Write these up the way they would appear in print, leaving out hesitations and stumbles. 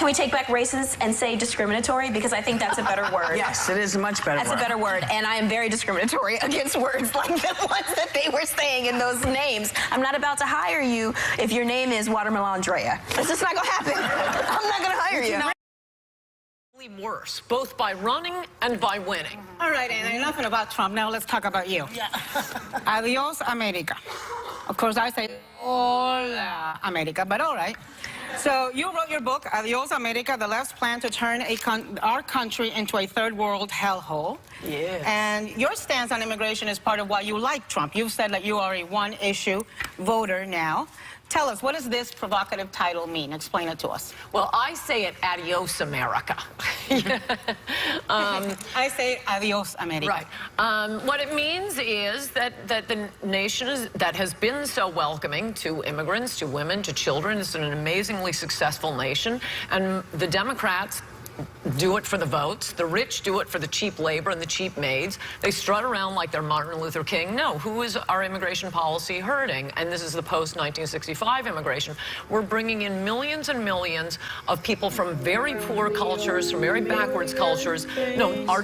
can we take back racist and say discriminatory? Because I think that's a better word. Yes, it is a much better word. That's a better word, and I am very discriminatory against words like the ones that they were saying in those names. I'm not about to hire you if your name is Watermelon Drea. It's just not gonna happen. I'm not gonna hire you. Worse, both by running and by winning. All right, Anna, enough about Trump. Now let's talk about you. Yeah. Adios, America. Of course, I say hola, America, but all right. So you wrote your book, Adios, America, the left's plan to turn our country into a third world hellhole. Yes. And your stance on immigration is part of why you like Trump. You've said that you are a one-issue voter now. Tell us, what does this provocative title mean? Explain it to us. Well, I say it, adios, America. I say adios, America. Right. What it means is that the nation that has been so welcoming to immigrants, to women, to children, is an amazingly successful nation, and the Democrats do it for the votes. The rich do it for the cheap labor and the cheap maids. They strut around like they're Martin Luther King. No, who is our immigration policy hurting? And this is the post-1965 immigration. We're bringing in millions and millions of people from very poor cultures, from very backwards cultures. No, our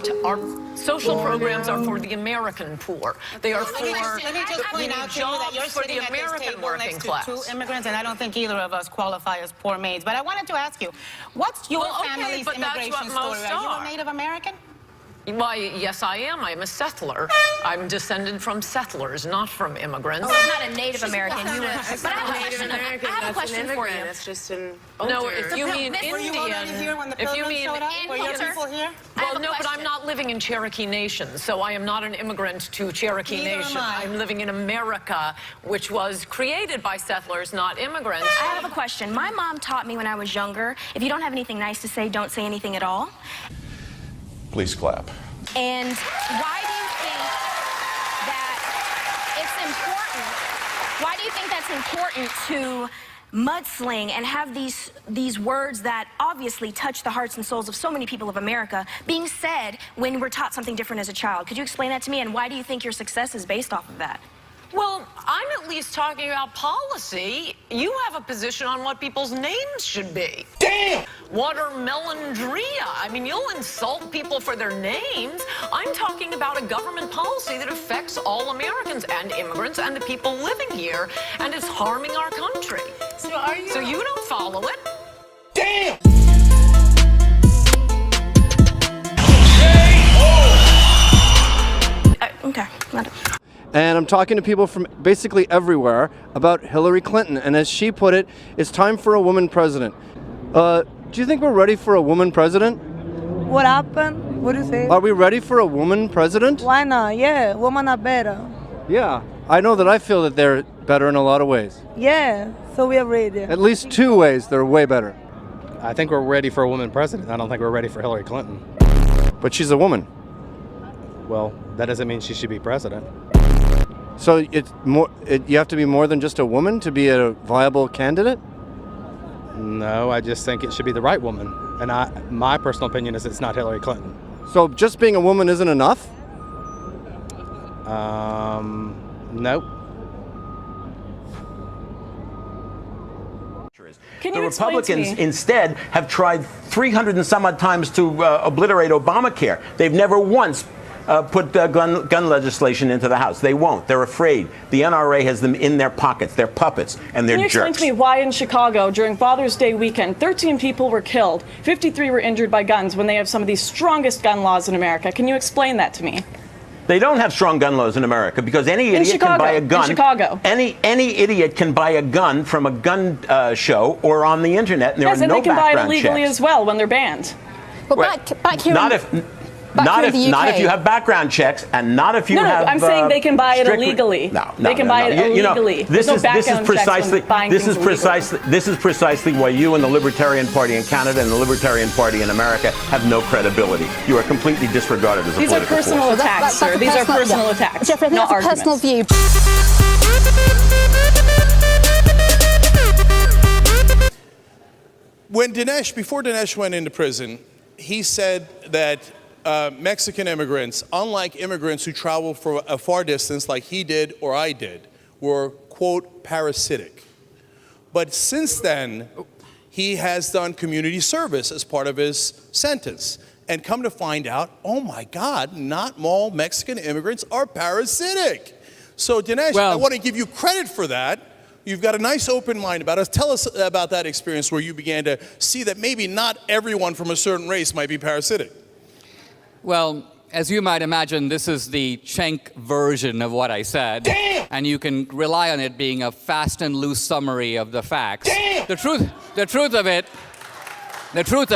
social programs are for the American poor. They are for let me just point out to you that you're for the sitting at this American table working next class. to two immigrants, and I don't think either of us qualify as poor maids. But I wanted to ask you, what's your family's immigration story? Are you a Native American? Why, yes, I am. I'm a settler. I'm descended from settlers, not from immigrants. Oh, not a Native American. You were, but I have a question for you. That's just an No, if you mean Were you already here when the if you Pilgrims mean showed up? Were your people here? Well, no, but I'm not living in Cherokee Nation, so I am not an immigrant to Cherokee Neither Nation. am I. I'm living in America, which was created by settlers, not immigrants. I have a question. My mom taught me when I was younger, if you don't have anything nice to say, don't say anything at all. Please clap. And why do you think that it's important? Why do you think that's important to mudsling and have these words that obviously touch the hearts and souls of so many people of America being said when we're taught something different as a child? Could you explain that to me? And why do you think your success is based off of that? Well, I'm at least talking about policy. You have a position on what people's names should be. Damn! Watermelon Drea. I mean, you'll insult people for their names. I'm talking about a government policy that affects all Americans and immigrants and the people living here, and it's harming our country. So you don't follow it. Damn! Okay, let it. And I'm talking to people from basically everywhere about Hillary Clinton. And as she put it, it's time for a woman president. Do you think we're ready for a woman president? What happened? What do you say? Are we ready for a woman president? Why not? Yeah, women are better. Yeah, I know that I feel that they're better in a lot of ways. Yeah, so we are ready. At least 2 ways they're way better. I think we're ready for a woman president. I don't think we're ready for Hillary Clinton. But she's a woman. Well, that doesn't mean she should be president. So it's more. You have to be more than just a woman to be a viable candidate? No, I just think it should be the right woman. And my personal opinion is it's not Hillary Clinton. So just being a woman isn't enough? Nope. The Republicans instead have tried 300 and some odd times to obliterate Obamacare. They've never once put gun legislation into the House. They won't. They're afraid. The NRA has them in their pockets. They're puppets, and they're jerks. Can you explain to me why in Chicago during Father's Day weekend 13 people were killed, 53 were injured by guns when they have some of the strongest gun laws in America? Can you explain that to me? They don't have strong gun laws in America because any idiot can buy a gun. In Chicago. Any idiot can buy a gun from a gun show or on the internet, and there are no background checks. Yes, and they can buy it illegally as well when they're banned. But back here not if you have background checks, and not if you have. No, I'm saying they can buy it illegally. They can buy it illegally. This is precisely why you and the Libertarian Party in Canada and the Libertarian Party in America have no credibility. You are completely disregarded as a political force. These are personal attacks, sir. These are personal attacks. Jeffrey, I think that's a personal view. Before Dinesh went into prison, he said that Mexican immigrants, unlike immigrants who travel for a far distance like he did or I did, were, quote, parasitic. But since then, he has done community service as part of his sentence. And come to find out, oh my God, not all Mexican immigrants are parasitic. So Dinesh, I want to give you credit for that. You've got a nice open mind about it. Tell us about that experience where you began to see that maybe not everyone from a certain race might be parasitic. Well, as you might imagine, this is the Cenk version of what I said. Damn! And you can rely on it being a fast and loose summary of the facts. Damn! The truth of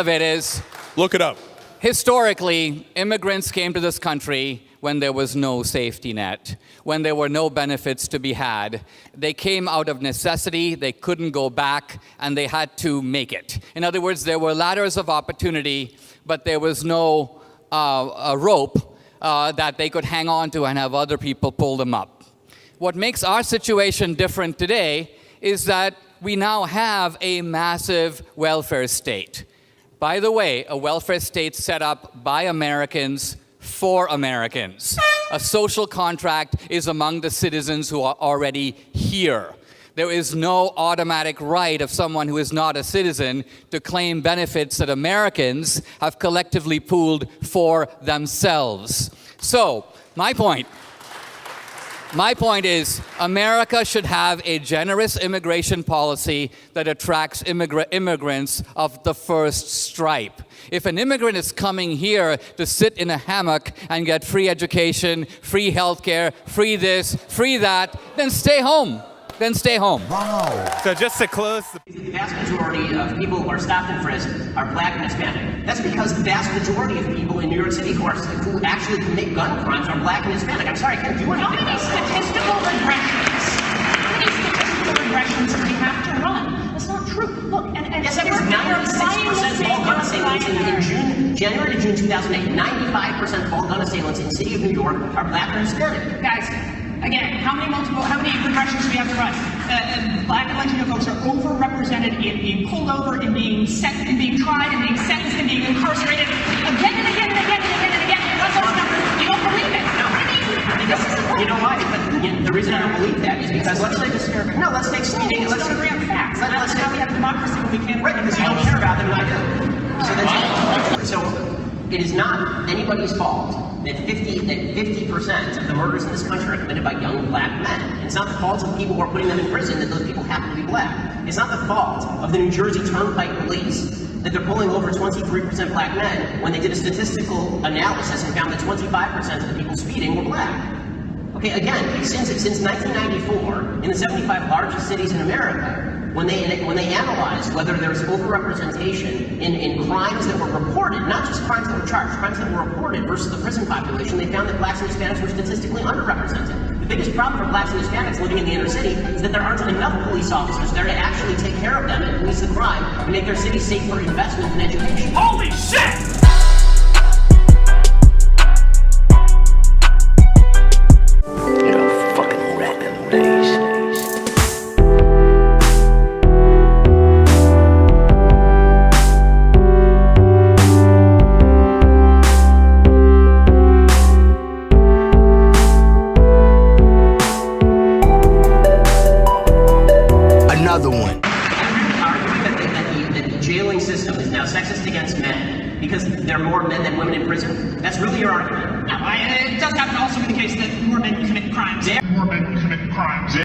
it is, look it up. Historically, immigrants came to this country when there was no safety net, when there were no benefits to be had. They came out of necessity, they couldn't go back, and they had to make it. In other words, there were ladders of opportunity, but there was no a rope that they could hang on to and have other people pull them up. What makes our situation different today is that we now have a massive welfare state. By the way, a welfare state set up by Americans for Americans. A social contract is among the citizens who are already here. There is no automatic right of someone who is not a citizen to claim benefits that Americans have collectively pooled for themselves. So, my point is America should have a generous immigration policy that attracts immigrants of the first stripe. If an immigrant is coming here to sit in a hammock and get free education, free healthcare, free this, free that, then stay home. Wow. So just to close, The vast majority of people who are stopped and frisked are black and Hispanic. That's because the vast majority of people in New York City who actually commit gun crimes are black and Hispanic. I'm sorry, I can't do anything about that. Statistical regressions do we have to run? That's not true. Look, and yes, that was 96% of all gun assailants in January to June 2008. 95% of all gun assailants in the city of New York are black or Hispanic. guys, again, how many regressions do we have to run? Black and Latino folks are overrepresented in being pulled over, in being tried, in being sentenced, in being incarcerated again and again and again and again and again. You run those numbers, you don't believe it. No, you know why? The reason I don't believe that is because let's take speeding. Let's agree on facts. That's how we have democracy when we can't. Right, because you don't care about them, and I do. So it is not anybody's fault that 50% of the murders in this country are committed by young black men. It's not the fault of the people who are putting them in prison that those people happen to be black. It's not the fault of the New Jersey Turnpike Police that they're pulling over 23% black men when they did a statistical analysis and found that 25% of the people speeding were black. Okay, again, since 1994, in the 75 largest cities in America, when they analyzed whether there's overrepresentation in crimes that were reported, not just crimes that were charged, crimes that were reported versus the prison population, they found that blacks and Hispanics were statistically underrepresented. The biggest problem for blacks and Hispanics living in the inner city is that there aren't enough police officers there to actually take care of them and police the crime and make their city safe for investment and education. Holy shit! Another one. Arguing that the jailing system is now sexist against men because there are more men than women in prison. That's really your argument. No, it does happen to also be the case that more men commit crimes. More men commit crimes.